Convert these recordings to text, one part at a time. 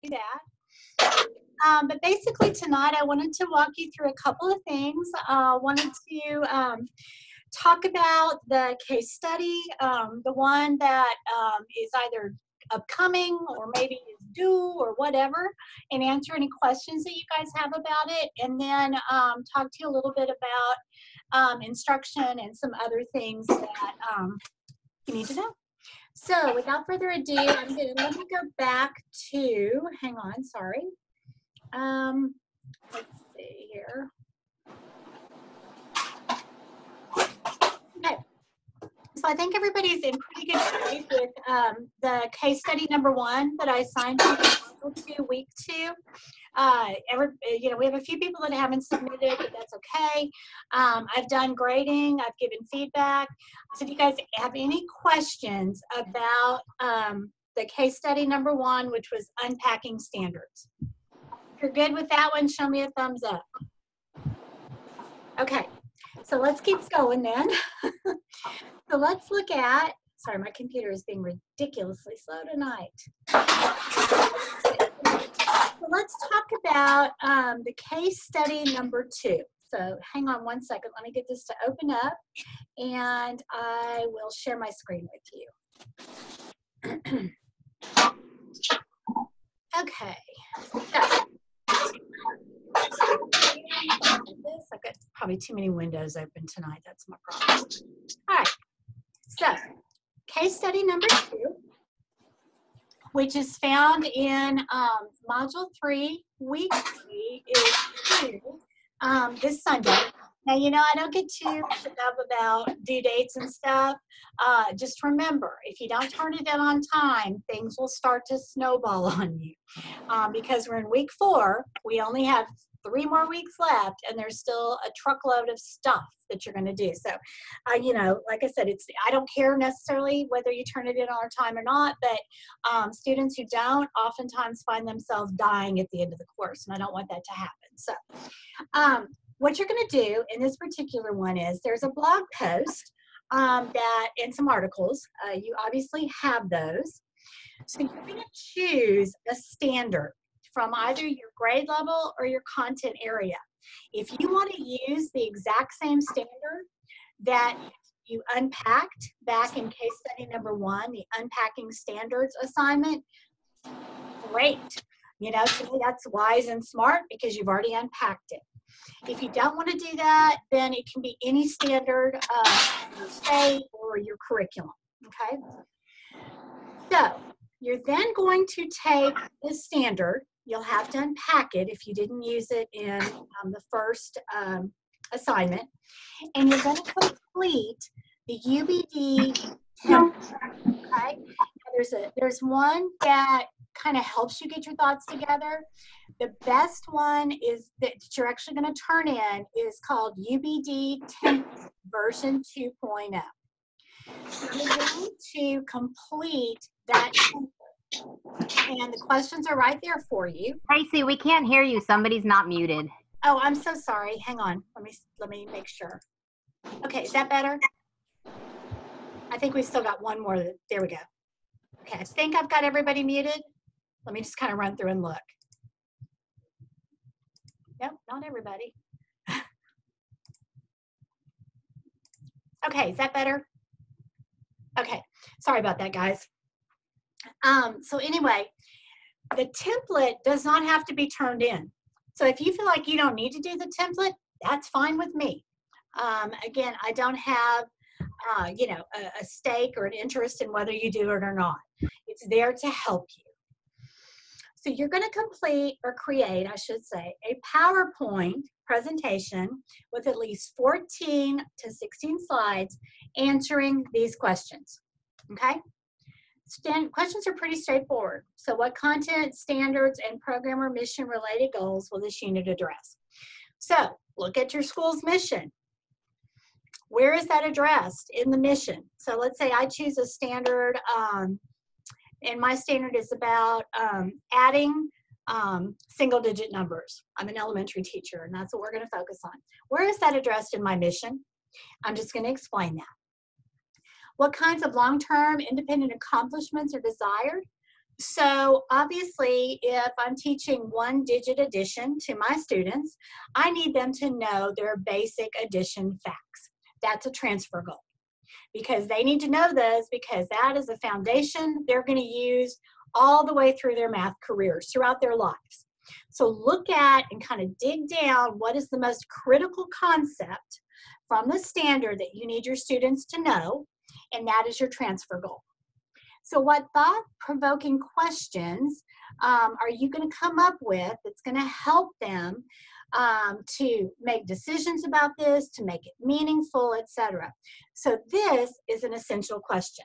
that. But basically tonight I wanted to walk you through a couple of things. Wanted to talk about the case study, the one that is either upcoming or maybe is due or whatever, and answer any questions that you guys have about it, and then talk to you a little bit about instruction and some other things that you need to know. So without further ado, let me go back to, hang on, sorry. Let's see here. Okay. So I think everybody's in pretty good shape with the case study number 1 that I assigned to week 2. We have a few people that haven't submitted, but that's okay. I've done grading. I've given feedback. So if you guys have any questions about the case study number 1, which was unpacking standards. If you're good with that one, show me a thumbs up. Okay, so let's keep going then. So let's look at, sorry, my computer is being ridiculously slow tonight. So let's talk about the case study number 2. So hang on one second. Let me get this to open up, and I will share my screen with you. Okay. So, I've got probably too many windows open tonight. That's my problem. All right. So, case study number 2, which is found in Module 3, Week 3, is due this Sunday. Now, you know, I don't get too worked up about due dates and stuff. Just remember, if you don't turn it in on time, things will start to snowball on you. Because we're in week 4, we only have 3 more weeks left, and there's still a truckload of stuff that you're going to do. So, you know, like I said, I don't care necessarily whether you turn it in on time or not, but students who don't oftentimes find themselves dying at the end of the course, and I don't want that to happen. So, what you're going to do in this particular one is there's a blog post and some articles. You obviously have those. So you're going to choose a standard from either your grade level or your content area. If you want to use the exact same standard that you unpacked back in case study number 1, the unpacking standards assignment, great. You know, to me that's wise and smart because you've already unpacked it. If you don't want to do that, then it can be any standard in your state or your curriculum, okay? So you're then going to take the standard. You'll have to unpack it if you didn't use it in the first assignment, and you're going to complete the UBD template, okay? There's one that kind of helps you get your thoughts together. The best one is that you're actually going to turn in is called UBD template version 2.0. So you're going to complete that template, and the questions are right there for you. Tracy, we can't hear you. Somebody's not muted. Oh, I'm so sorry. Hang on. Let me make sure. Okay, is that better? I think we've still got one more. There we go. Okay, I think I've got everybody muted. Let me just kind of run through and look. Nope, not everybody. Okay, is that better? Okay, sorry about that, guys. So anyway, the template does not have to be turned in. So if you feel like you don't need to do the template, that's fine with me. Again, I don't have, you know, a stake or an interest in whether you do it or not. It's there to help you. So you're going to complete or create, I should say, a PowerPoint presentation with at least 14 to 16 slides answering these questions, okay? Questions are pretty straightforward. So what content, standards, and program or mission related goals will this unit address? So look at your school's mission. Where is that addressed in the mission? So let's say I choose a standard, and my standard is about adding single-digit numbers. I'm an elementary teacher, and that's what we're going to focus on. Where is that addressed in my mission? I'm just going to explain that. What kinds of long-term independent accomplishments are desired? So obviously, if I'm teaching one-digit addition to my students, I need them to know their basic addition facts. That's a transfer goal, because they need to know those, because that is a foundation they're going to use all the way through their math careers, throughout their lives. So look at and kind of dig down what is the most critical concept from the standard that you need your students to know, and that is your transfer goal. So what thought-provoking questions are you going to come up with that's going to help them to make decisions about this, to make it meaningful, etc.? So this is an essential question.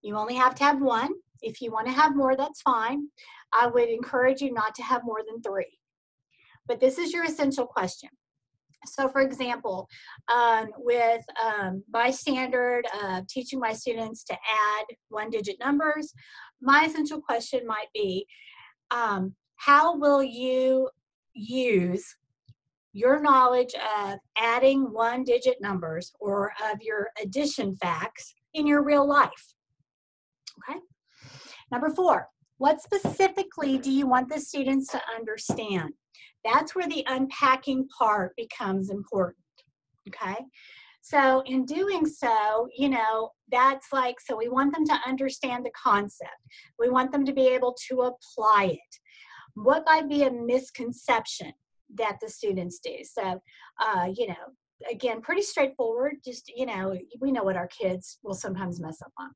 You only have to have one. If you want to have more, that's fine. I would encourage you not to have more than 3. But this is your essential question. So for example, with my standard of teaching my students to add one-digit numbers, my essential question might be, how will you use your knowledge of adding one-digit numbers or of your addition facts in your real life? Okay. Number 4, what specifically do you want the students to understand? That's where the unpacking part becomes important, okay? So in doing so, you know, that's like, so we want them to understand the concept. We want them to be able to apply it. What might be a misconception that the students do? So, you know, again, pretty straightforward, just, you know, we know what our kids will sometimes mess up on.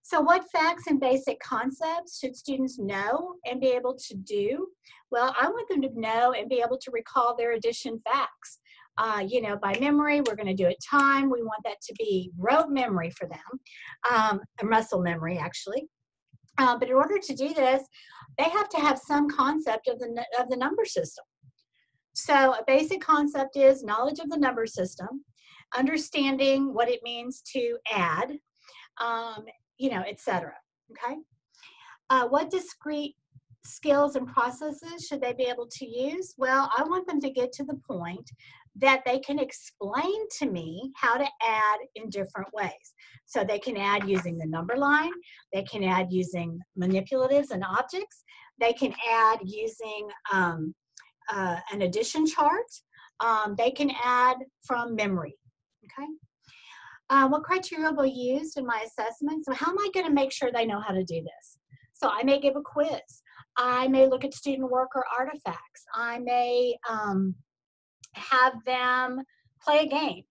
So what facts and basic concepts should students know and be able to do? Well, I want them to know and be able to recall their addition facts. You know, by memory, we're going to do it time. We want that to be rote memory for them, muscle memory actually. But in order to do this, they have to have some concept of the number system. So a basic concept is knowledge of the number system, understanding what it means to add, you know, etc. Okay. What discrete skills and processes should they be able to use? Well, I want them to get to the point that they can explain to me how to add in different ways. So they can add using the number line, they can add using manipulatives and objects, they can add using an addition chart, they can add from memory, okay? What criteria will be used in my assessment? So how am I going to make sure they know how to do this? So I may give a quiz. I may look at student work or artifacts. I may have them play a game.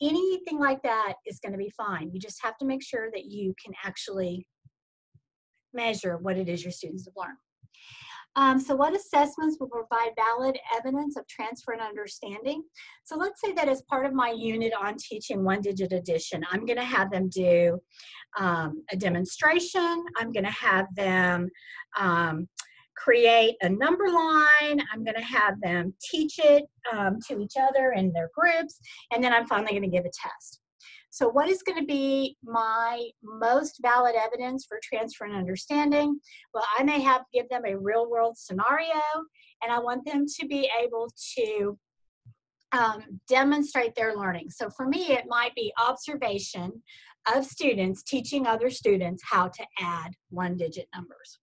Anything like that is going to be fine. You just have to make sure that you can actually measure what it is your students have learned. So what assessments will provide valid evidence of transfer and understanding? So let's say that as part of my unit on teaching one-digit addition, I'm going to have them do a demonstration. I'm going to have them create a number line. I'm going to have them teach it to each other in their groups, and then I'm finally going to give a test. So what is going to be my most valid evidence for transfer and understanding? Well, I may give them a real world scenario, and I want them to be able to demonstrate their learning. So for me, it might be observation of students teaching other students how to add one-digit numbers.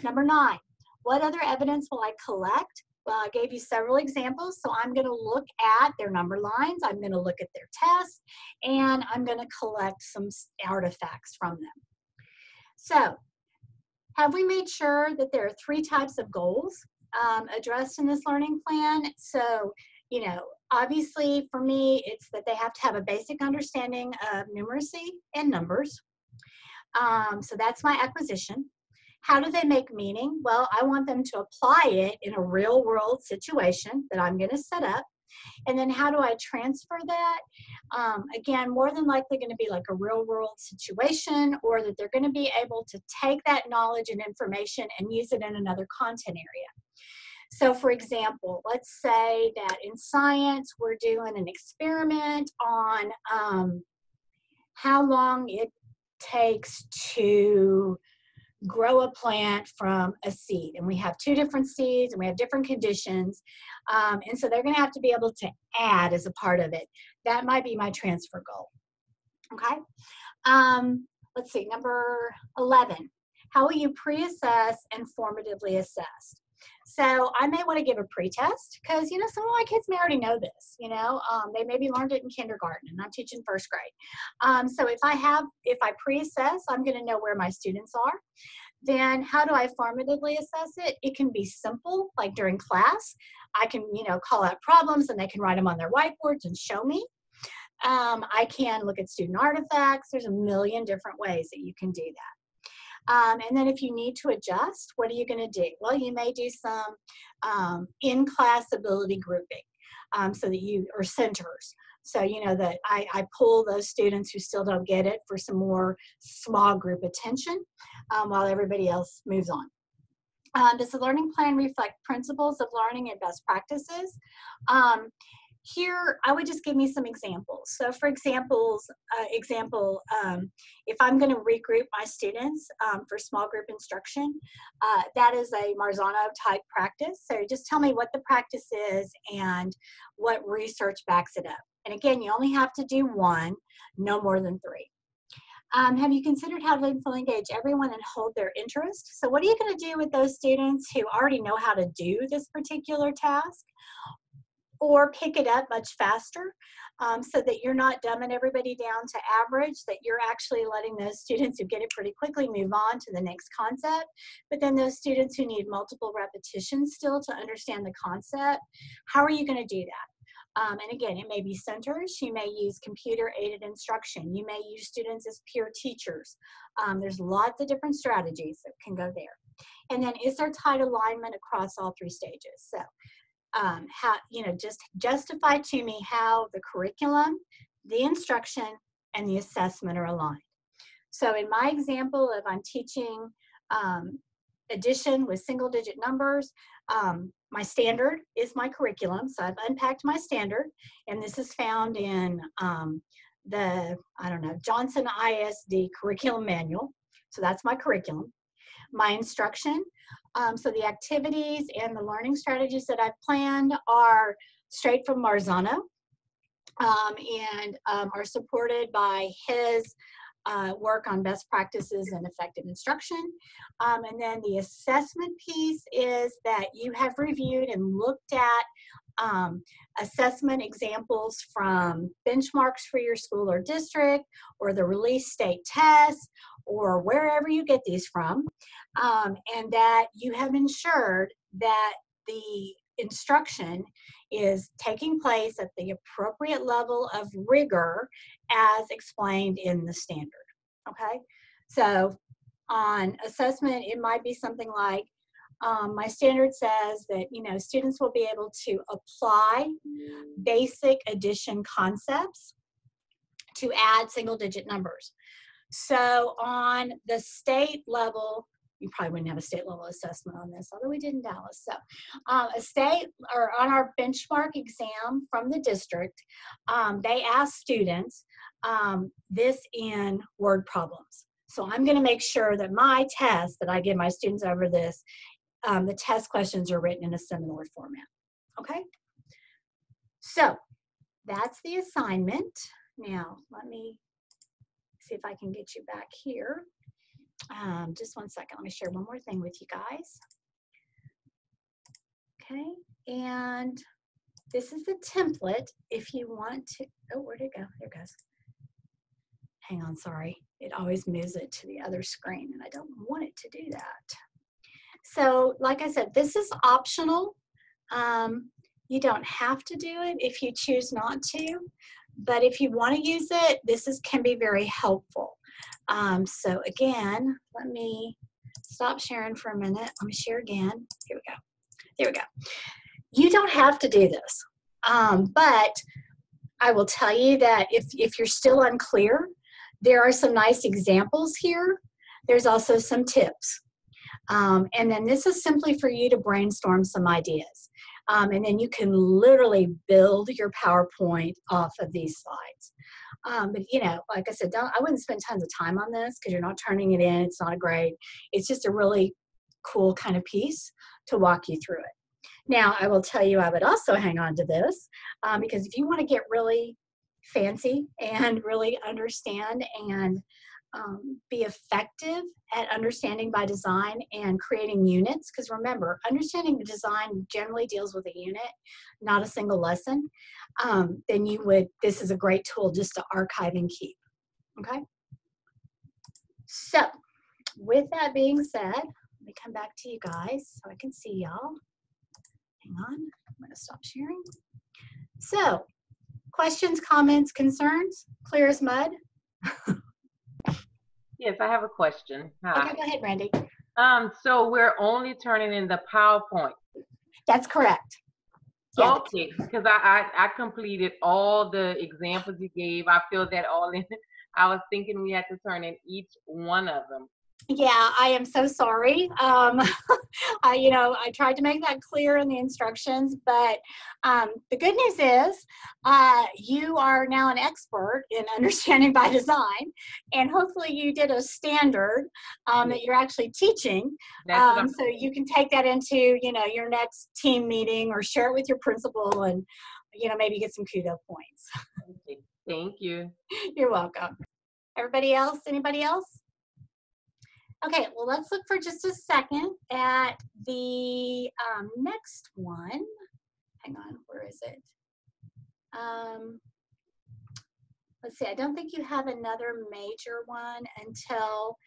Number 9, what other evidence will I collect? Well, I gave you several examples, so I'm going to look at their number lines, I'm going to look at their tests, and I'm going to collect some artifacts from them. So, have we made sure that there are 3 types of goals addressed in this learning plan? So, you know, obviously for me, it's that they have to have a basic understanding of numeracy and numbers. So that's my acquisition. How do they make meaning? Well, I want them to apply it in a real world situation that I'm going to set up. And then how do I transfer that? Again, more than likely going to be like a real world situation, or that they're going to be able to take that knowledge and information and use it in another content area. So for example, let's say that in science, we're doing an experiment on how long it takes to grow a plant from a seed, and we have 2 different seeds and we have different conditions, and so they're going to have to be able to add as a part of it. That might be my transfer goal. Okay, let's see, number 11. How will you pre-assess and formatively assess? So I may want to give a pre-test because, you know, some of my kids may already know this, you know, they maybe learned it in kindergarten and I'm teaching first grade. So if I pre-assess, I'm going to know where my students are. Then how do I formatively assess it? It can be simple, like during class. I can, you know, call out problems and they can write them on their whiteboards and show me. I can look at student artifacts. There's a million different ways that you can do that. And then if you need to adjust, what are you going to do? Well, you may do some in-class ability grouping so that you, or centers. So, you know, that I pull those students who still don't get it for some more small group attention while everybody else moves on. Does the learning plan reflect principles of learning and best practices? Here, I would just give me some examples. So for example, if I'm going to regroup my students for small group instruction, that is a Marzano type practice. So just tell me what the practice is and what research backs it up. And again, you only have to do one, no more than 3. Have you considered how to fully engage everyone and hold their interest? So what are you going to do with those students who already know how to do this particular task? Or pick it up much faster so that you're not dumbing everybody down to average, that you're actually letting those students who get it pretty quickly move on to the next concept. But then those students who need multiple repetitions still to understand the concept, how are you going to do that? And again, it may be centers. You may use computer-aided instruction. You may use students as peer teachers. There's lots of different strategies that can go there. And then is there tight alignment across all 3 stages? So how, you know, just justify to me how the curriculum, the instruction, and the assessment are aligned. So in my example, if I'm teaching addition with single-digit numbers, my standard is my curriculum. So I've unpacked my standard, and this is found in the, I don't know, Johnson ISD curriculum manual. So that's my curriculum. My instruction, so the activities and the learning strategies that I've planned are straight from Marzano and are supported by his work on best practices and effective instruction. And then the assessment piece is that you have reviewed and looked at assessment examples from benchmarks for your school or district, or the release state tests, or wherever you get these from, and that you have ensured that the instruction is taking place at the appropriate level of rigor as explained in the standard, okay? So on assessment, it might be something like, my standard says that, you know, students will be able to apply basic addition concepts to add single-digit numbers. So on the state level, you probably wouldn't have a state level assessment on this, although we did in Dallas. So a state, or on our benchmark exam from the district, they ask students this in word problems. So I'm going to make sure that my test that I give my students over this, the test questions are written in a similar format. Okay? So that's the assignment. Now, let me see if I can get you back here. Just one second. Let me share one more thing with you guys. Okay, and this is the template if you want to, oh, where'd it go? There it goes. Hang on, sorry. It always moves it to the other screen, and I don't want it to do that. So, like I said, this is optional. You don't have to do it if you choose not to, but if you want to use it, this can be very helpful. So again, let me stop sharing for a minute. Let me share again. Here we go. There we go. You don't have to do this, but I will tell you that if you're still unclear, there are some nice examples here. There's also some tips. And then this is simply for you to brainstorm some ideas. And then you can literally build your PowerPoint off of these slides. But you know, like I said, I wouldn't spend tons of time on this because you're not turning it in. It's not a grade. It's just a really cool kind of piece to walk you through it. Now, I will tell you, I would also hang on to this because if you want to get really fancy and really understand and be effective at understanding by design and creating units, because remember, understanding the design generally deals with a unit, not a single lesson, then this is a great tool just to archive and keep, okay? So with that being said, let me come back to you guys so I can see y'all. Hang on, I'm gonna stop sharing. So, questions, comments, concerns? Clear as mud? Yes, I have a question. Hi. Okay, go ahead, Randy. So we're only turning in the PowerPoint. That's correct. Yeah. Okay, because I completed all the examples you gave. I filled that all in. I was thinking we had to turn in each one of them. Yeah, I am so sorry. I tried to make that clear in the instructions, but the good news is you are now an expert in understanding by design, and hopefully you did a standard that you're actually teaching, so you can take that into your next team meeting or share it with your principal, and maybe get some kudo points. Okay. Thank you. You're welcome. Everybody else? Anybody else? Okay, well, let's look for just a second at the next one. Hang on, where is it? Let's see, I don't think you have another major one until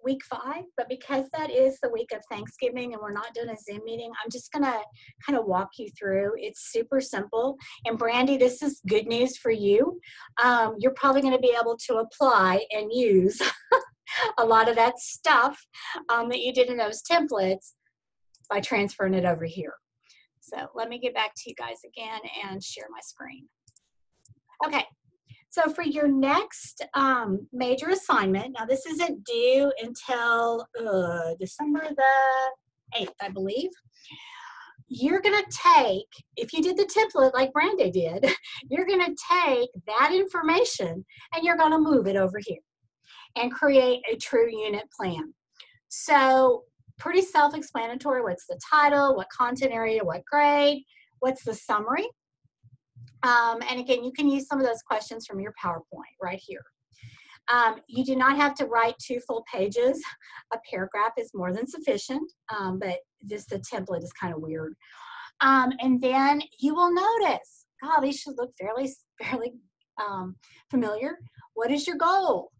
week 5, but because that is the week of Thanksgiving and we're not doing a Zoom meeting, I'm just gonna kind of walk you through. It's super simple. And Brandy, this is good news for you. You're probably gonna be able to apply and use a lot of that stuff that you did in those templates by transferring it over here. So let me get back to you guys again and share my screen. Okay, so for your next major assignment, now this isn't due until December the 8th, I believe. You're gonna take, if you did the template like Brandy did, you're gonna take that information and you're gonna move it over here and create a true unit plan. So pretty self-explanatory. What's the title, what content area, what grade, what's the summary? And again, you can use some of those questions from your PowerPoint right here. You do not have to write 2 full pages. A paragraph is more than sufficient, but just the template is kind of weird. And then you will notice, God, these should look fairly familiar. What is your goal?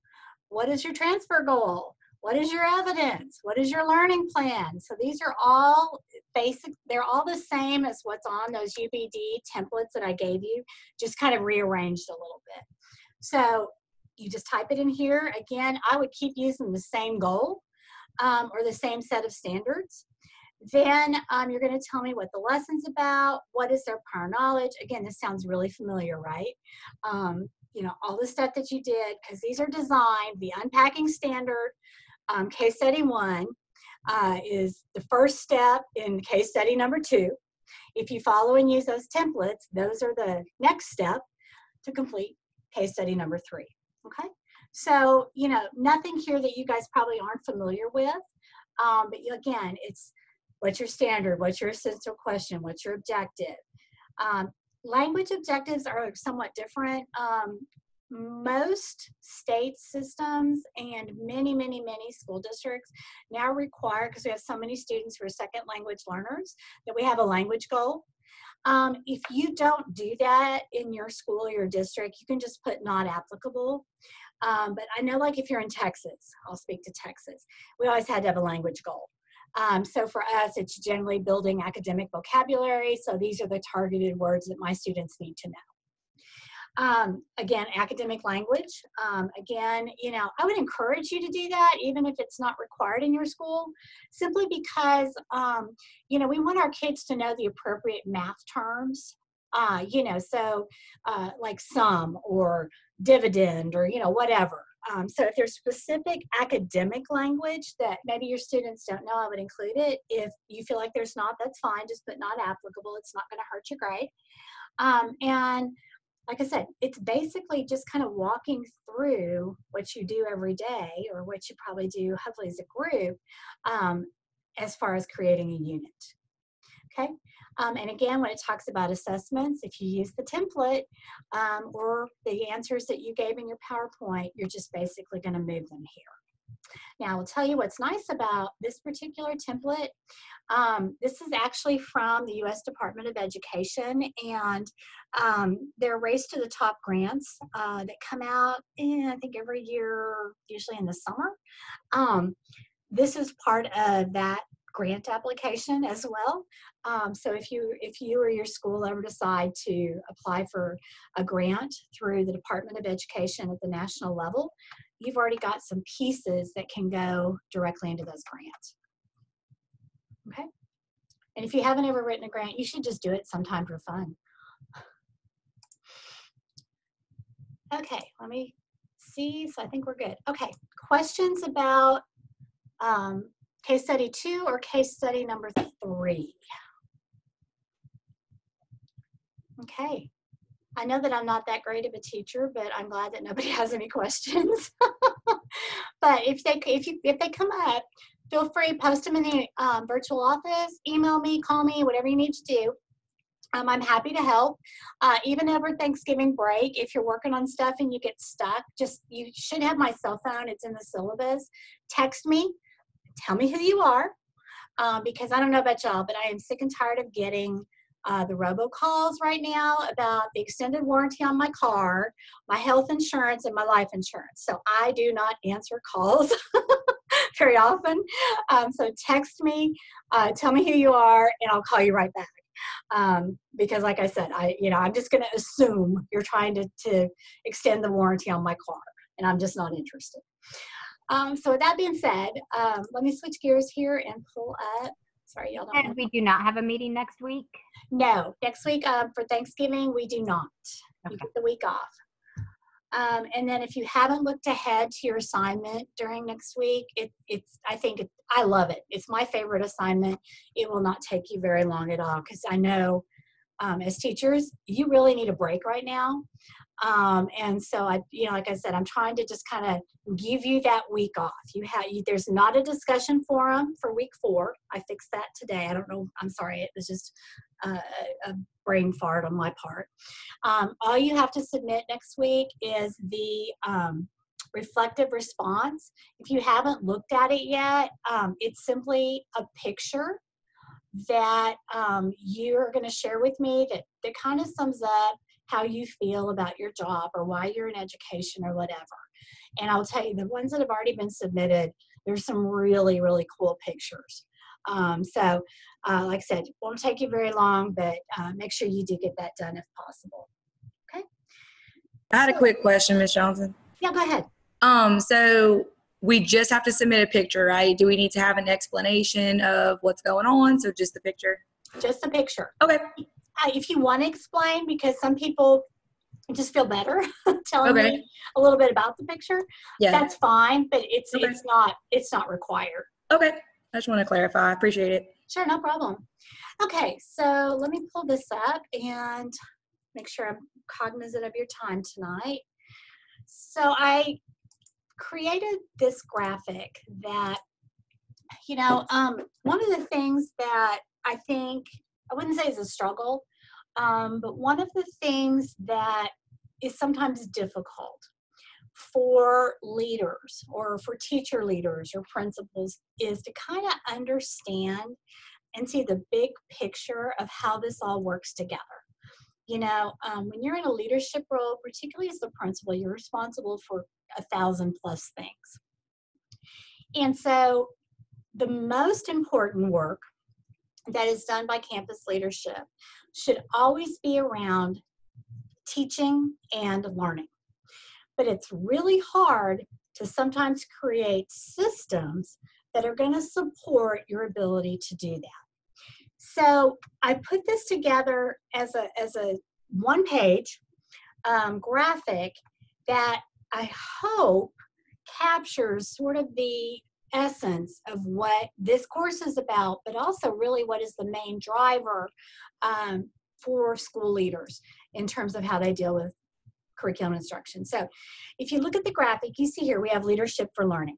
What is your transfer goal? What is your evidence? What is your learning plan? So these are all basic. They're all the same as what's on those UBD templates that I gave you, just kind of rearranged a little bit. So you just type it in here. Again, I would keep using the same goal or the same set of standards. Then you're going to tell me what the lesson's about, what is their prior knowledge. Again, this sounds really familiar, right? All the stuff that you did, because these are designed, the unpacking standard, case study 1 is the first step in case study number 2. If you follow and use those templates, those are the next step to complete case study number 3, okay? So, nothing here that you guys probably aren't familiar with, but again, it's what's your standard, what's your essential question, what's your objective. Language objectives are somewhat different. Most state systems and many school districts now require, because we have so many students who are second language learners, that we have a language goal. If you don't do that in your school or your district, you can just put not applicable. But I know, like if you're in Texas, I'll speak to Texas, we always had to have a language goal. So for us, it's generally building academic vocabulary. So these are the targeted words that my students need to know. Again, academic language. Again, I would encourage you to do that, even if it's not required in your school, simply because, we want our kids to know the appropriate math terms. Like sum or dividend or, whatever. So if there's specific academic language that maybe your students don't know, I would include it. If you feel like there's not, that's fine. Just put not applicable. It's not going to hurt your grade. And like I said, it's basically just kind of walking through what you do every day, or what you probably do hopefully as a group, as far as creating a unit. Okay. And again, when it talks about assessments, if you use the template or the answers that you gave in your PowerPoint, you're just basically going to move them here. Now, I'll tell you what's nice about this particular template. This is actually from the U.S. Department of Education, and they're Race to the Top grants that come out, I think, every year, usually in the summer. This is part of that grant application as well. So if you or your school ever decide to apply for a grant through the Department of Education at the national level, you've already got some pieces that can go directly into those grants. Okay? And if you haven't ever written a grant, you should just do it sometime for fun. Okay, let me see. So I think we're good. Okay, questions about case study 2 or case study number 3? Okay. I know that I'm not that great of a teacher, but I'm glad that nobody has any questions. But if they come up, feel free, post them in the virtual office, email me, call me, whatever you need to do. I'm happy to help. Even over Thanksgiving break, if you're working on stuff and you get stuck, you should have my cell phone. It's in the syllabus. Text me. Tell me who you are, because I don't know about y'all, but I am sick and tired of getting the robocalls right now about the extended warranty on my car, my health insurance, and my life insurance. So I do not answer calls very often. So text me, tell me who you are, and I'll call you right back. Because like I said, I'm just going to assume you're trying to extend the warranty on my car, and I'm just not interested. So with that being said, let me switch gears here and pull up. Sorry, y'all don't. And we do not have a meeting next week? No, next week for Thanksgiving, we do not. Okay. You get the week off. And then if you haven't looked ahead to your assignment during next week, I love it. It's my favorite assignment. It will not take you very long at all, because I know as teachers, you really need a break right now. And so like I said, I'm trying to just kind of give you that week off. There's not a discussion forum for week 4. I fixed that today. I don't know. I'm sorry. It was just a brain fart on my part. All you have to submit next week is the reflective response. If you haven't looked at it yet, it's simply a picture that you're going to share with me that kind of sums up how you feel about your job or why you're in education or whatever. And I'll tell you, the ones that have already been submitted, there's some really, really cool pictures. So like I said, it won't take you very long, but make sure you do get that done if possible. Okay? I had a quick question, Ms. Johnson. Yeah, go ahead. So we just have to submit a picture, right? Do we need to have an explanation of what's going on? So just the picture? Just the picture. Okay. If you want to explain, because some people just feel better telling Okay. me a little bit about the picture, Yeah. that's fine, but it's Okay. it's not required. Okay. I just want to clarify. I appreciate it. Sure, no problem. Okay, so let me pull this up and make sure I'm cognizant of your time tonight. So I created this graphic that, one of the things that I think, I wouldn't say is a struggle, but one of the things that is sometimes difficult for leaders or for teacher leaders or principals is to kind of understand and see the big picture of how this all works together. When you're in a leadership role, particularly as the principal, you're responsible for 1,000+ things. And so the most important work that is done by campus leadership should always be around teaching and learning. But it's really hard to sometimes create systems that are going to support your ability to do that. So I put this together as a one-page graphic that I hope captures sort of the essence of what this course is about, but also really what is the main driver for school leaders in terms of how they deal with curriculum instruction. So if you look at the graphic, you see here we have leadership for learning.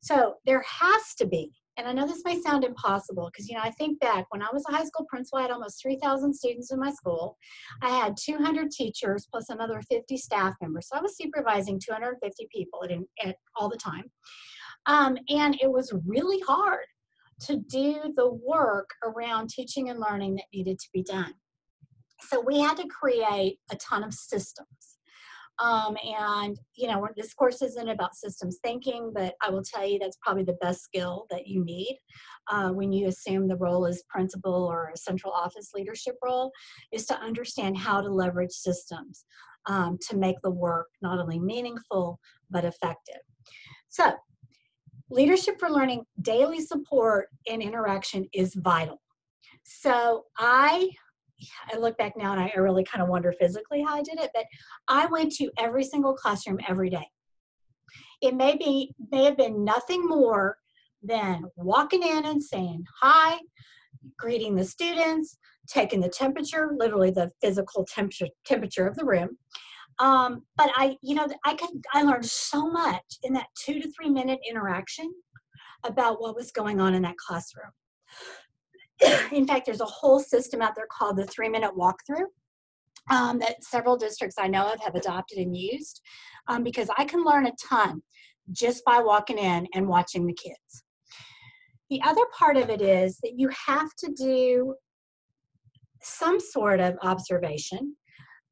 So there has to be And I know this may sound impossible because, I think back when I was a high school principal, I had almost 3,000 students in my school. I had 200 teachers plus another 50 staff members. So I was supervising 250 people at all the time. And it was really hard to do the work around teaching and learning that needed to be done. So we had to create a ton of systems. This course isn't about systems thinking, but I will tell you that's probably the best skill that you need when you assume the role as principal or a central office leadership role, is to understand how to leverage systems to make the work not only meaningful, but effective. So leadership for learning, daily support and interaction is vital. So I look back now and I really kind of wonder physically how I did it, but I went to every single classroom every day. It may have been nothing more than walking in and saying hi, greeting the students, taking the temperature, literally the physical temperature of the room. But I learned so much in that 2 to 3 minute interaction about what was going on in that classroom. In fact, there's a whole system out there called the 3-minute walkthrough that several districts I know of have adopted and used because I can learn a ton just by walking in and watching the kids. The other part of it is that you have to do some sort of observation.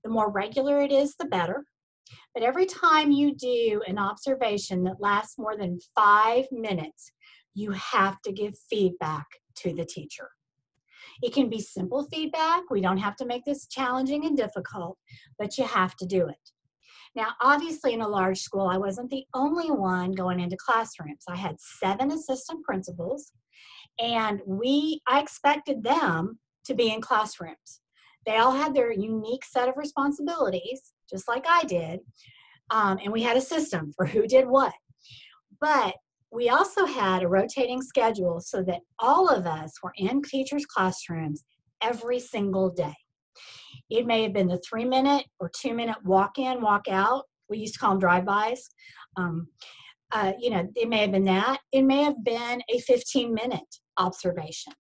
The more regular it is, the better. But every time you do an observation that lasts more than 5 minutes, you have to give feedback to the teacher. It can be simple feedback. We don't have to make this challenging and difficult, but you have to do it. Now, obviously, in a large school, I wasn't the only one going into classrooms. I had 7 assistant principals, and I expected them to be in classrooms. They all had their unique set of responsibilities, just like I did, and we had a system for who did what. But we also had a rotating schedule so that all of us were in teachers' classrooms every single day. It may have been the 3-minute or 2-minute walk in, walk out. We used to call them drive-bys. It may have been that. It may have been a 15-minute observation.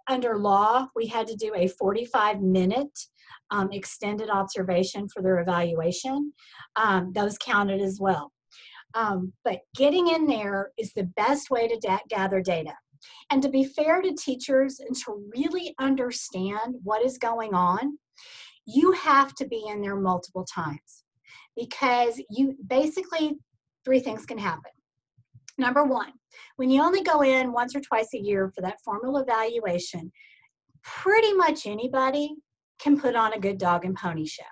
Under law, we had to do a 45-minute extended observation for their evaluation. Those counted as well. But getting in there is the best way to gather data. And to be fair to teachers and to really understand what is going on, you have to be in there multiple times because basically 3 things can happen. Number 1, when you only go in once or twice a year for that formal evaluation, pretty much anybody can put on a good dog and pony show.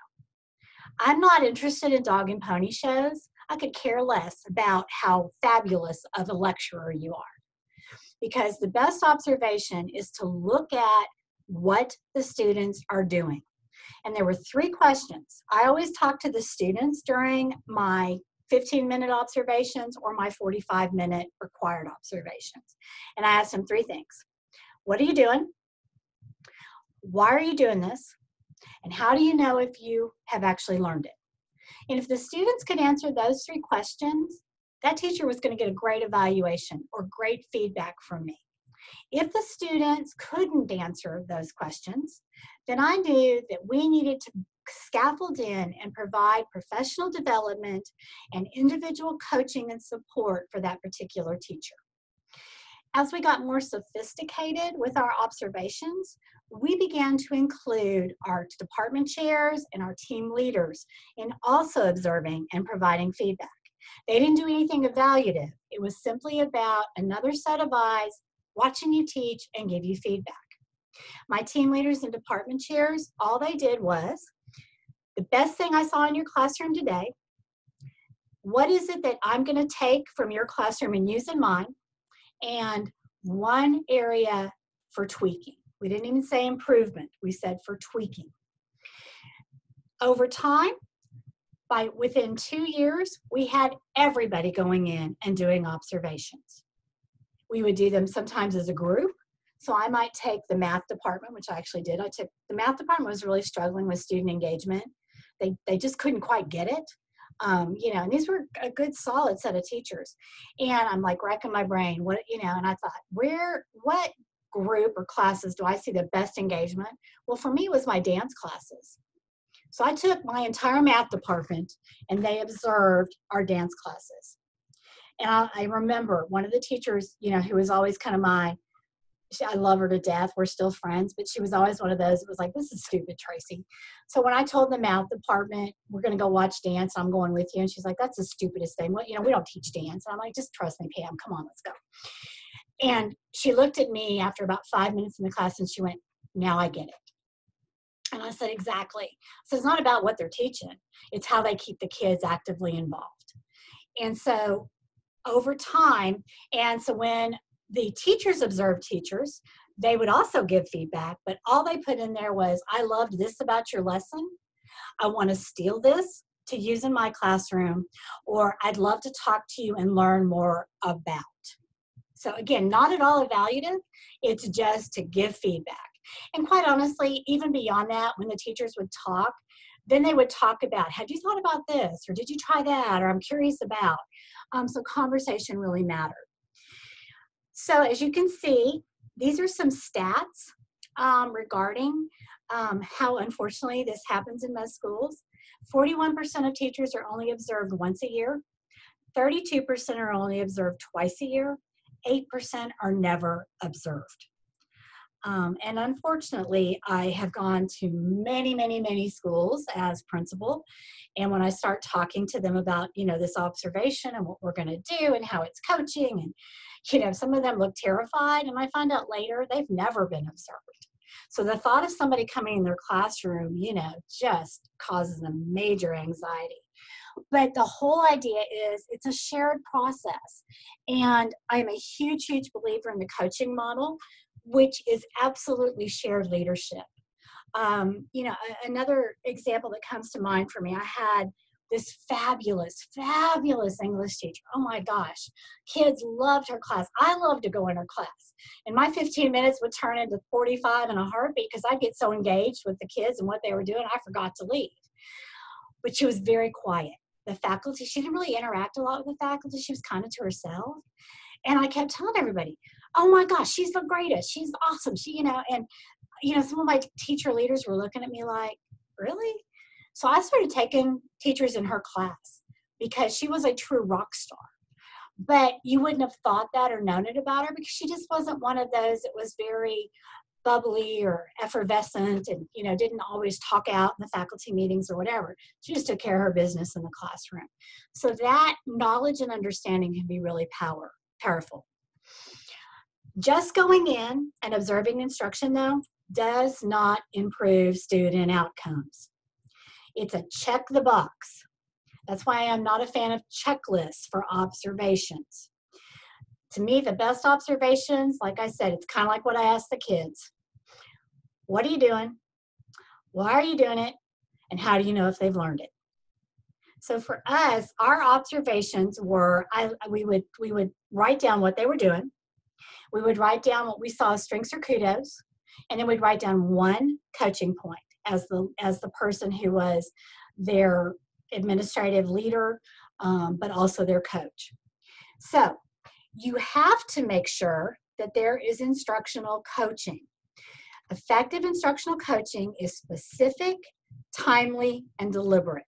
I'm not interested in dog and pony shows. I could care less about how fabulous of a lecturer you are. Because the best observation is to look at what the students are doing. And there were 3 questions. I always talk to the students during my 15-minute observations or my 45-minute required observations. And I asked them 3 things. What are you doing? Why are you doing this? And how do you know if you have actually learned it? And if the students could answer those 3 questions, that teacher was going to get a great evaluation or great feedback from me. If the students couldn't answer those questions, then I knew that we needed to scaffold in and provide professional development and individual coaching and support for that particular teacher. As we got more sophisticated with our observations, we began to include our department chairs and our team leaders in also observing and providing feedback. They didn't do anything evaluative. It was simply about another set of eyes watching you teach and give you feedback. My team leaders and department chairs, all they did was, the best thing I saw in your classroom today, what is it that I'm going to take from your classroom and use in mine, and 1 area for tweaking. We didn't even say improvement. We said for tweaking. Over time, within 2 years, we had everybody going in and doing observations. We would do them sometimes as a group. So I might take the math department, which I actually did. The math department was really struggling with student engagement. They just couldn't quite get it. You know, and these were a good solid set of teachers. And I'm like racking my brain, what, you know, and I thought, what group or classes do I see the best engagement? Well, for me, it was my dance classes. So I took my entire math department and they observed our dance classes. And I remember one of the teachers, you know, who was always kind of I love her to death. We're still friends, but she was always one of those that was like, this is stupid, Tracy. So when I told the math department, we're going to go watch dance, I'm going with you. And she's like, that's the stupidest thing. Well, you know, we don't teach dance. And I'm like, just trust me, Pam, come on, let's go. And she looked at me after about 5 minutes in the class and she went, now I get it. And I said, exactly. So it's not about what they're teaching. It's how they keep the kids actively involved. And so over time, and so when the teachers observed teachers, they would also give feedback, but all they put in there was, I loved this about your lesson. I want to steal this to use in my classroom, or I'd love to talk to you and learn more about. So again, not at all evaluative, it's just to give feedback. And quite honestly, even beyond that, when the teachers would talk, then they would talk about, have you thought about this? Or did you try that? Or I'm curious about. So conversation really mattered. So as you can see, these are some stats regarding how unfortunately this happens in most schools. 41% of teachers are only observed once a year. 32% are only observed twice a year. 8% are never observed. And unfortunately, I have gone to many, many, many schools as principal. And when I start talking to them about, you know, this observation and what we're going to do and how it's coaching, and, you know, some of them look terrified. And I find out later they've never been observed. So the thought of somebody coming in their classroom, you know, just causes them major anxiety. But the whole idea is it's a shared process. And I'm a huge, huge believer in the coaching model, which is absolutely shared leadership. You know, another example that comes to mind for me, I had this fabulous, fabulous English teacher. Oh my gosh, kids loved her class. I loved to go in her class. And my 15 minutes would turn into 45 in a heartbeat because I'd get so engaged with the kids and what they were doing, I forgot to leave. But she was very quiet. The faculty, she didn't really interact a lot with the faculty. She was kind of to herself. And I kept telling everybody, oh my gosh, she's the greatest. She's awesome. She, you know, and, you know, some of my teacher leaders were looking at me like, really? So I started taking teachers in her class because she was a true rock star. But you wouldn't have thought that or known it about her because she just wasn't one of those that was very bubbly or effervescent and, you know, didn't always talk out in the faculty meetings or whatever. She just took care of her business in the classroom. So that knowledge and understanding can be really powerful. Just going in and observing instruction, though, does not improve student outcomes. It's a check the box. That's why I'm not a fan of checklists for observations. To me, the best observations, like I said, it's kind of like what I ask the kids. What are you doing? Why are you doing it? And how do you know if they've learned it? So for us, our observations were, we would write down what they were doing. We would write down what we saw as strengths or kudos, and then we'd write down one coaching point as the person who was their administrative leader, but also their coach. So you have to make sure that there is instructional coaching. Effective instructional coaching is specific, timely, and deliberate.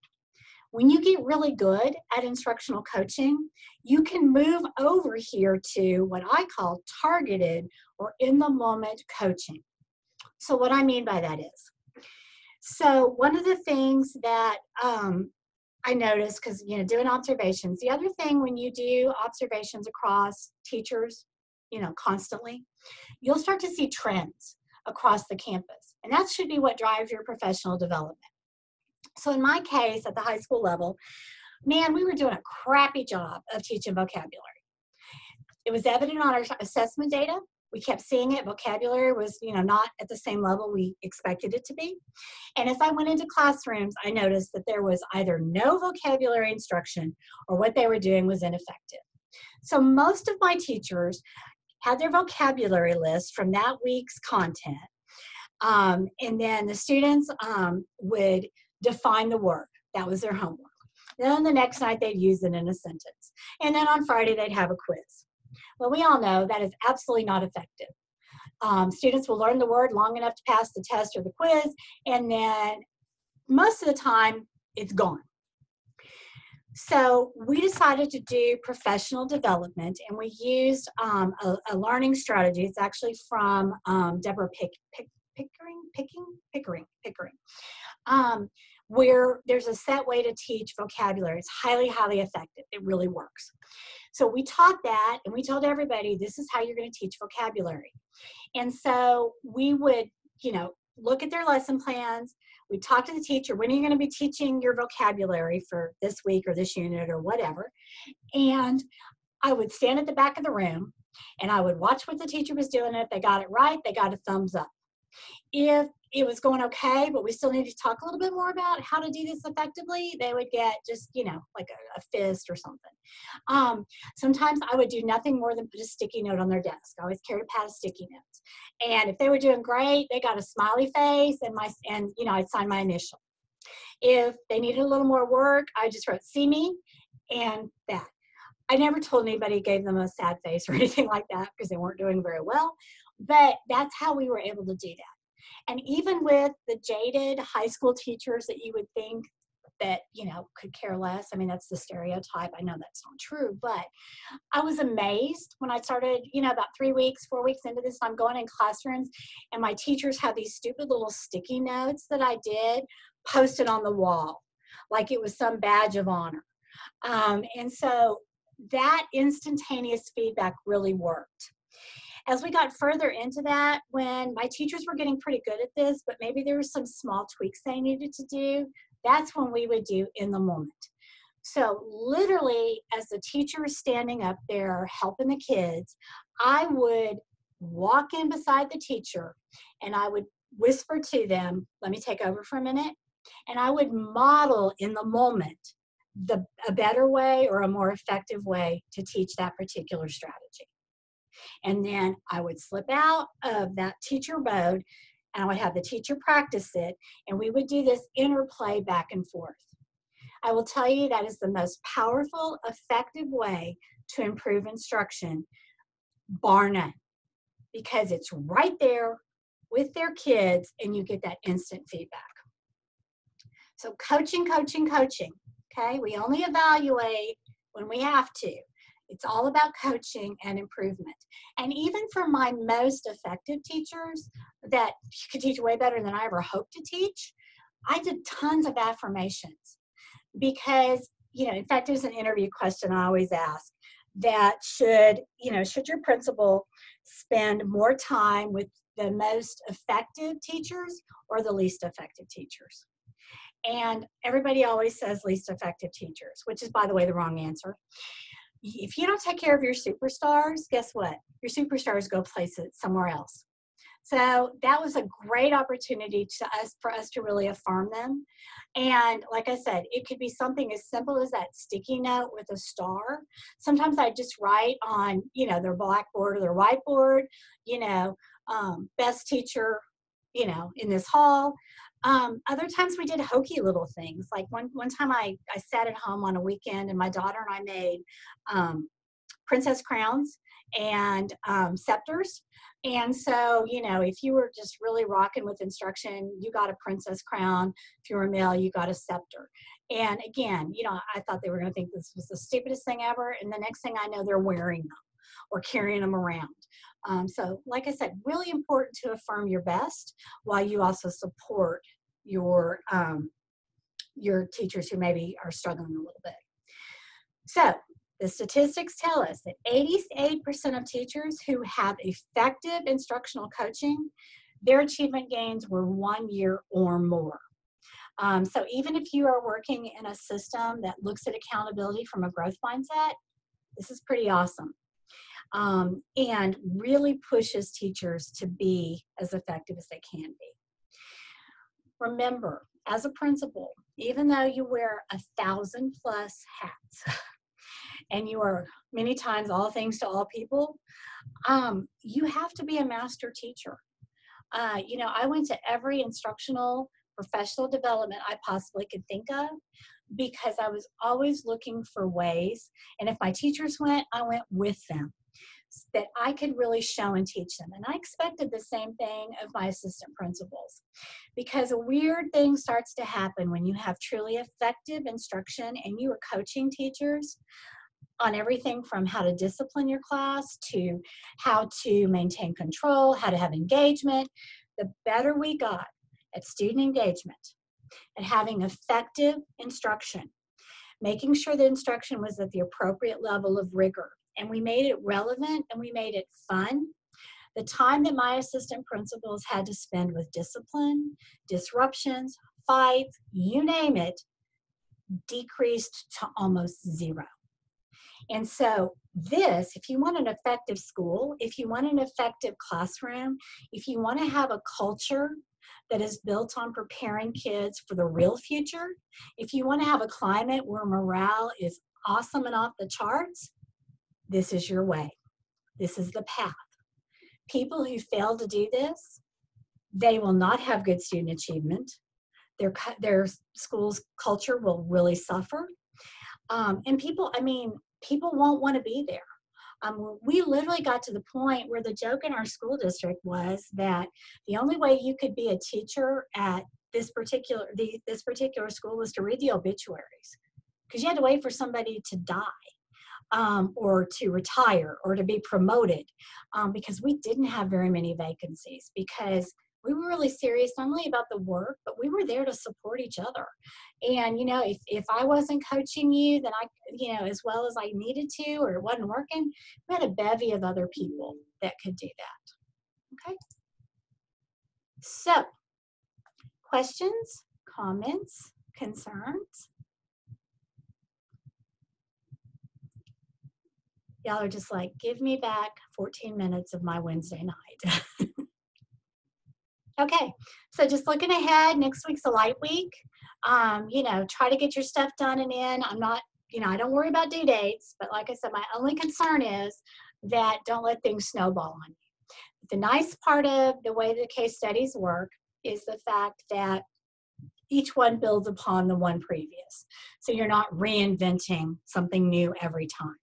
When you get really good at instructional coaching, you can move over here to what I call targeted or in-the-moment coaching. So what I mean by that is, so one of the things that I noticed, because, you know, doing observations, the other thing when you do observations across teachers, you know, constantly, you'll start to see trends across the campus. And that should be what drives your professional development. So in my case, at the high school level, man, we were doing a crappy job of teaching vocabulary. It was evident on our assessment data. We kept seeing it. Vocabulary was, you know, not at the same level we expected it to be. And as I went into classrooms, I noticed that there was either no vocabulary instruction or what they were doing was ineffective. So most of my teachers had their vocabulary list from that week's content. And then the students would define the word. That was their homework. Then the next night they'd use it in a sentence. And then on Friday they'd have a quiz. Well, we all know that is absolutely not effective. Students will learn the word long enough to pass the test or the quiz, and then most of the time it's gone. So we decided to do professional development, and we used a learning strategy. It's actually from Deborah Pickering, where there's a set way to teach vocabulary. It's highly, highly effective. It really works. So we taught that, and we told everybody, this is how you're going to teach vocabulary. And so we would, look at their lesson plans. We'd talk to the teacher, when are you going to be teaching your vocabulary for this week or this unit or whatever? And I would stand at the back of the room, and I would watch what the teacher was doing. If they got it right, they got a thumbs up. If it was going okay, but we still needed to talk a little bit more about how to do this effectively, they would get just, like a fist or something. Sometimes I would do nothing more than put a sticky note on their desk. I always carried a pad of sticky notes. And if they were doing great, they got a smiley face, and I'd sign my initial. If they needed a little more work, I just wrote, see me, and that. I never told anybody, gave them a sad face or anything like that, because they weren't doing very well. But that's how we were able to do that. And even with the jaded high school teachers that you would think that, could care less. I mean, that's the stereotype. I know that's not true, but I was amazed when I started, about 4 weeks into this, I'm going in classrooms, and my teachers had these stupid little sticky notes that I did posted on the wall, like it was some badge of honor. And so that instantaneous feedback really worked. As we got further into that, when my teachers were getting pretty good at this, but maybe there were some small tweaks they needed to do, that's when we would do in the moment. So literally, as the teacher was standing up there helping the kids, I would walk in beside the teacher, and I would whisper to them, let me take over for a minute, and I would model in the moment a better way or a more effective way to teach that particular strategy. And then I would slip out of that teacher mode, and I would have the teacher practice it, and we would do this interplay back and forth. I will tell you that is the most powerful, effective way to improve instruction, bar none, because it's right there with their kids, and you get that instant feedback. So coaching, okay? We only evaluate when we have to. It's all about coaching and improvement. And even for my most effective teachers that could teach way better than I ever hoped to teach, I did tons of affirmations because, in fact, there's an interview question I always ask that should your principal spend more time with the most effective teachers or the least effective teachers? And everybody always says least effective teachers, which is, by the way, the wrong answer. If you don't take care of your superstars, guess what? Your superstars go places somewhere else. So that was a great opportunity for us to really affirm them. And like I said, it could be something as simple as that sticky note with a star. Sometimes I just write on, their blackboard or their whiteboard, best teacher, in this hall. Other times we did hokey little things. Like one time I sat at home on a weekend, and my daughter and I made princess crowns and scepters. And so, if you were just really rocking with instruction, you got a princess crown. If you were a male, you got a scepter. And again, I thought they were going to think this was the stupidest thing ever. And the next thing I know, they're wearing them or carrying them around. So like I said, really important to affirm your best while you also support your teachers who maybe are struggling a little bit. So the statistics tell us that 88% of teachers who have effective instructional coaching, their achievement gains were 1 year or more. So even if you are working in a system that looks at accountability from a growth mindset, this is pretty awesome. And really pushes teachers to be as effective as they can be. Remember, as a principal, even though you wear 1,000+ hats and you are many times all things to all people, you have to be a master teacher. I went to every instructional professional development I possibly could think of, because I was always looking for ways, and if my teachers went, I went with them, that I could really show and teach them. And I expected the same thing of my assistant principals, because a weird thing starts to happen when you have truly effective instruction and you are coaching teachers on everything from how to discipline your class to how to maintain control, how to have engagement. The better we got at student engagement and having effective instruction, making sure the instruction was at the appropriate level of rigor, and we made it relevant and we made it fun. The time that my assistant principals had to spend with discipline, disruptions, fights, you name it, decreased to almost zero. And so this, if you want an effective school, if you want an effective classroom, if you want to have a culture that is built on preparing kids for the real future, if you want to have a climate where morale is awesome and off the charts, this is your way. This is the path. People who fail to do this, they will not have good student achievement. Their school's culture will really suffer. And people won't want to be there. We literally got to the point where the joke in our school district was that the only way you could be a teacher at this particular school was to read the obituaries, because you had to wait for somebody to die or to retire or to be promoted, because we didn't have very many vacancies, because we were really serious not only about the work, but we were there to support each other. And, if I wasn't coaching you, then as well as I needed to, or it wasn't working, we had a bevy of other people that could do that. Okay. So, questions, comments, concerns? Y'all are just like, give me back 14 minutes of my Wednesday night. Okay, so just looking ahead, next week's a light week. Try to get your stuff done and in. I don't worry about due dates, but like I said, my only concern is that don't let things snowball on you. The nice part of the way the case studies work is the fact that each one builds upon the one previous. So you're not reinventing something new every time.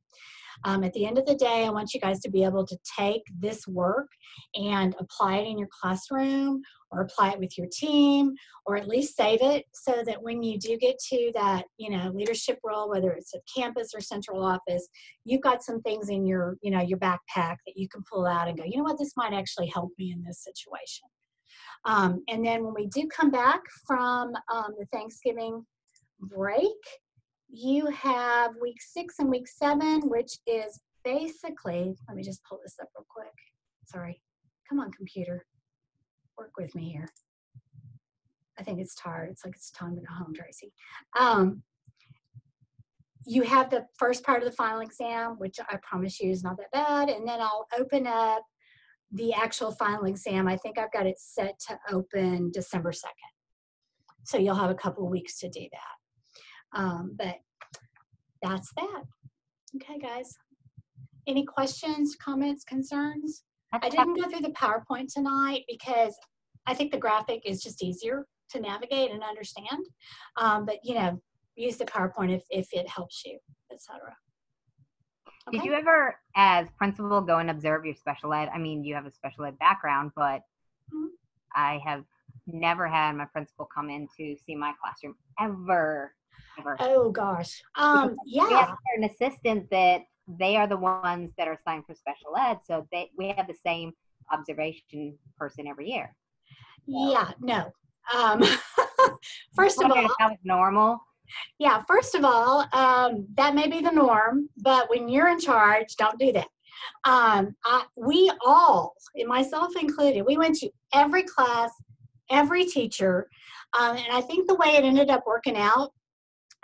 At the end of the day, I want you guys to be able to take this work and apply it in your classroom, or apply it with your team, or at least save it, so that when you do get to that, leadership role, whether it's at campus or central office, you've got some things in your, your backpack that you can pull out and go, you know what, this might actually help me in this situation. And then when we do come back from the Thanksgiving break, you have week 6 and week 7, which is basically, let me just pull this up real quick. Sorry. Come on, computer. Work with me here. I think it's tired. It's like it's time to go home, Tracy. You have the first part of the final exam, which I promise you is not that bad. And then I'll open up the actual final exam. I think I've got it set to open December 2nd. So you'll have a couple of weeks to do that. But that's that. Okay, guys. Any questions, comments, concerns? I didn't go through the PowerPoint tonight because I think the graphic is just easier to navigate and understand. But, use the PowerPoint if it helps you, etc. Okay. Did you ever, as principal, go and observe your special ed? I mean, you have a special ed background, but I have never had my principal come in to see my classroom ever. Oh gosh. Yeah. We have Yeah. an assistant that they are the ones that are assigned for special ed, so we have the same observation person every year. So. Yeah. No. First of all, that was normal. Yeah. First of all, that may be the norm, but when you're in charge, don't do that. We all, myself included, we went to every class, every teacher, and I think the way it ended up working out,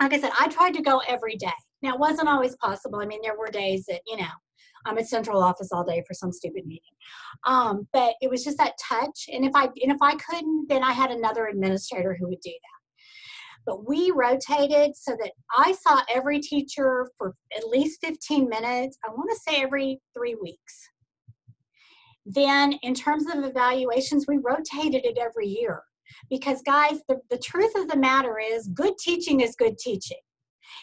like I said, I tried to go every day. Now, it wasn't always possible. I mean, there were days that, I'm at central office all day for some stupid meeting. But it was just that touch. And if I couldn't, then I had another administrator who would do that. But we rotated so that I saw every teacher for at least 15 minutes. I want to say every 3 weeks. Then in terms of evaluations, we rotated it every year. Because guys, the truth of the matter is good teaching is good teaching.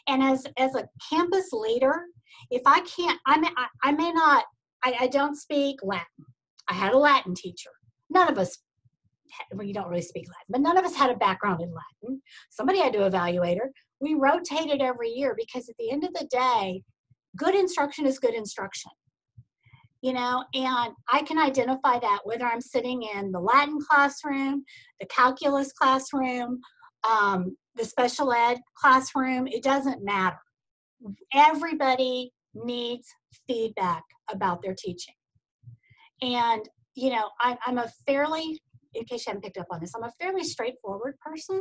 And as a campus leader, if I can't, I may not, I don't speak Latin. I had a Latin teacher. None of us, well, you don't really speak Latin, but none of us had a background in Latin. Somebody had to evaluate her. We rotated every year because at the end of the day, good instruction is good instruction. You know, and I can identify that whether I'm sitting in the Latin classroom, the calculus classroom, the special ed classroom, it doesn't matter. Everybody needs feedback about their teaching. And, you know, I'm a fairly, in case you haven't picked up on this, I'm a fairly straightforward person.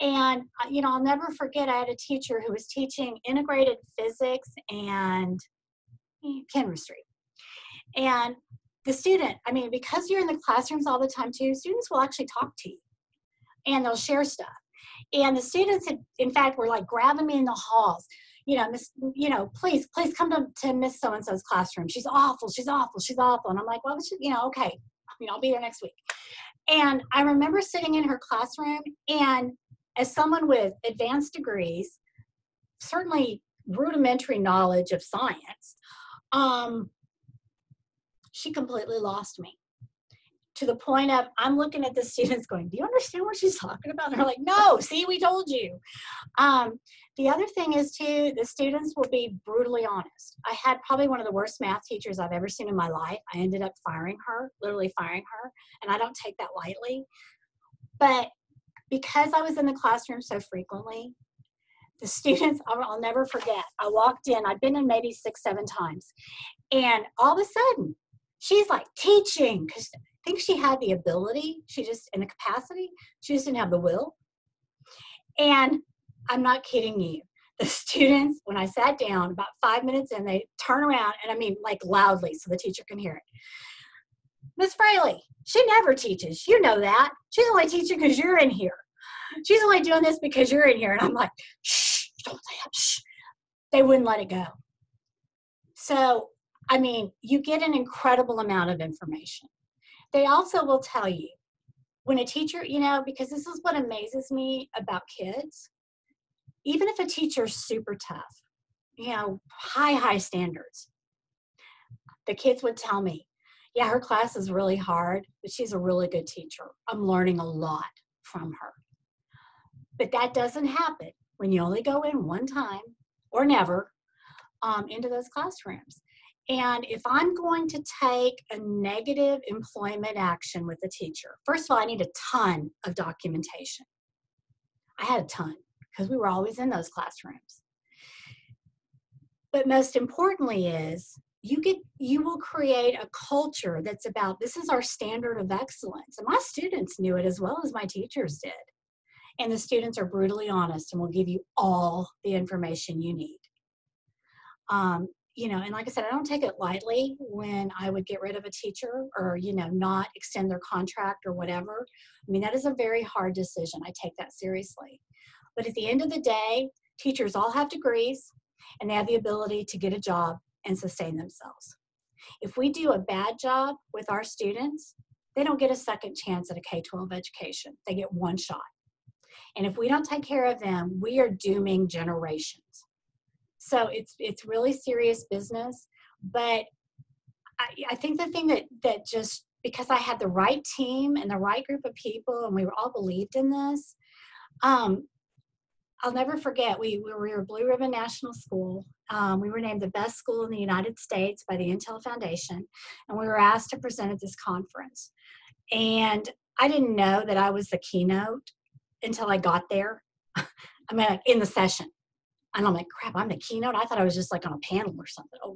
And, you know, I'll never forget, I had a teacher who was teaching integrated physics and chemistry. And the student, I mean, because you're in the classrooms all the time too, students will actually talk to you and they'll share stuff. And the students, had, in fact, were like grabbing me in the halls. You know, Miss, you know, please come to Miss So-and-so's classroom. She's awful, she's awful, she's awful. And I'm like, well, you know, okay, you know, I'll be there next week. And I remember sitting in her classroom, and as someone with advanced degrees, certainly rudimentary knowledge of science, she completely lost me. To the point of, I'm looking at the students going, do you understand what she's talking about? And they're like, no, see, we told you. The other thing is too, the students will be brutally honest. I had probably one of the worst math teachers I've ever seen in my life. I ended up firing her, literally firing her. And I don't take that lightly. But because I was in the classroom so frequently, the students, I'll never forget, I walked in, I'd been in maybe 6-7 times. And all of a sudden, she's like teaching, because I think she had the ability, and the capacity, she just didn't have the will. And I'm not kidding you. The students, when I sat down, about 5 minutes in, they turn around, and I mean like loudly so the teacher can hear it. Miss Fraley, she never teaches. You know that. She's only teaching because you're in here. She's only doing this because you're in here. And I'm like, shh, don't say that, shh. They wouldn't let it go. So, I mean, you get an incredible amount of information. They also will tell you, when a teacher, you know, because this is what amazes me about kids, even if a teacher's super tough, you know, high standards, the kids would tell me, yeah, her class is really hard, but she's a really good teacher. I'm learning a lot from her. But that doesn't happen when you only go in one time or never into those classrooms. And if I'm going to take a negative employment action with a teacher, first of all, I need a ton of documentation. I had a ton because we were always in those classrooms. But most importantly is you will create a culture that's about, this is our standard of excellence. And my students knew it as well as my teachers did. And the students are brutally honest and will give you all the information you need. You know, and like I said, I don't take it lightly when I would get rid of a teacher or, you know, not extend their contract or whatever. I mean, that is a very hard decision. I take that seriously. But at the end of the day, teachers all have degrees and they have the ability to get a job and sustain themselves. If we do a bad job with our students, they don't get a second chance at a K-12 education. They get one shot. And if we don't take care of them, we are dooming generations. So it's really serious business. But I think the thing that just, because I had the right team and the right group of people and we were all believed in this, I'll never forget, we were a Blue Ribbon National School. We were named the best school in the United States by the Intel Foundation. And we were asked to present at this conference. And I didn't know that I was the keynote until I got there. I mean, like in the session. And I'm like, crap, I'm the keynote? I thought I was just like on a panel or something. Oh,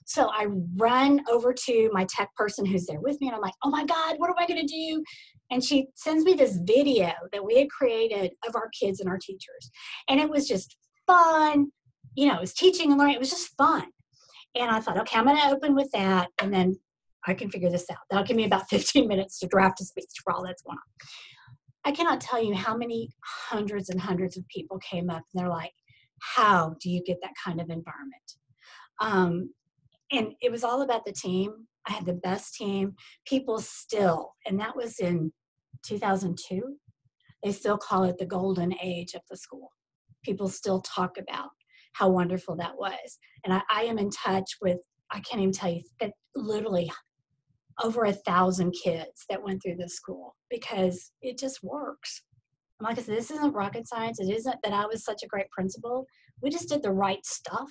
So I run over to my tech person who's there with me. And I'm like, oh my God, what am I going to do? And she sends me this video that we had created of our kids and our teachers. And it was just fun. You know, it was teaching and learning. It was just fun. And I thought, okay, I'm going to open with that. And then I can figure this out. That'll give me about 15 minutes to draft a speech for all that's going on. I cannot tell you how many hundreds and hundreds of people came up and they're like, how do you get that kind of environment? And it was all about the team. I had the best team. People still, and that was in 2002, they still call it the golden age of the school. People still talk about how wonderful that was. And I am in touch with, I can't even tell you, that literally over 1,000 kids that went through this school because it just works. And like I said, this isn't rocket science. It isn't that I was such a great principal. We just did the right stuff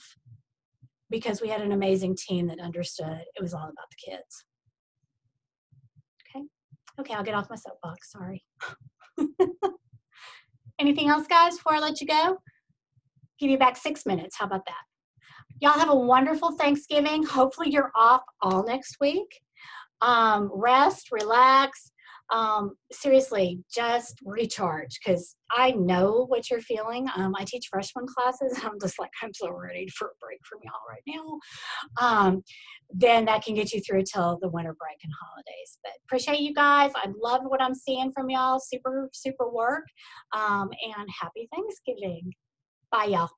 because we had an amazing team that understood it was all about the kids. Okay, I'll get off my soapbox, sorry. Anything else, guys, before I let you go? Give you back 6 minutes, how about that? Y'all have a wonderful Thanksgiving. Hopefully you're off all next week. Rest, relax. Seriously, just recharge because I know what you're feeling. I teach freshman classes. And I'm just like, I'm so ready for a break from y'all right now. Then that can get you through till the winter break and holidays. But appreciate you guys. I love what I'm seeing from y'all. Super, super work. And happy Thanksgiving. Bye, y'all.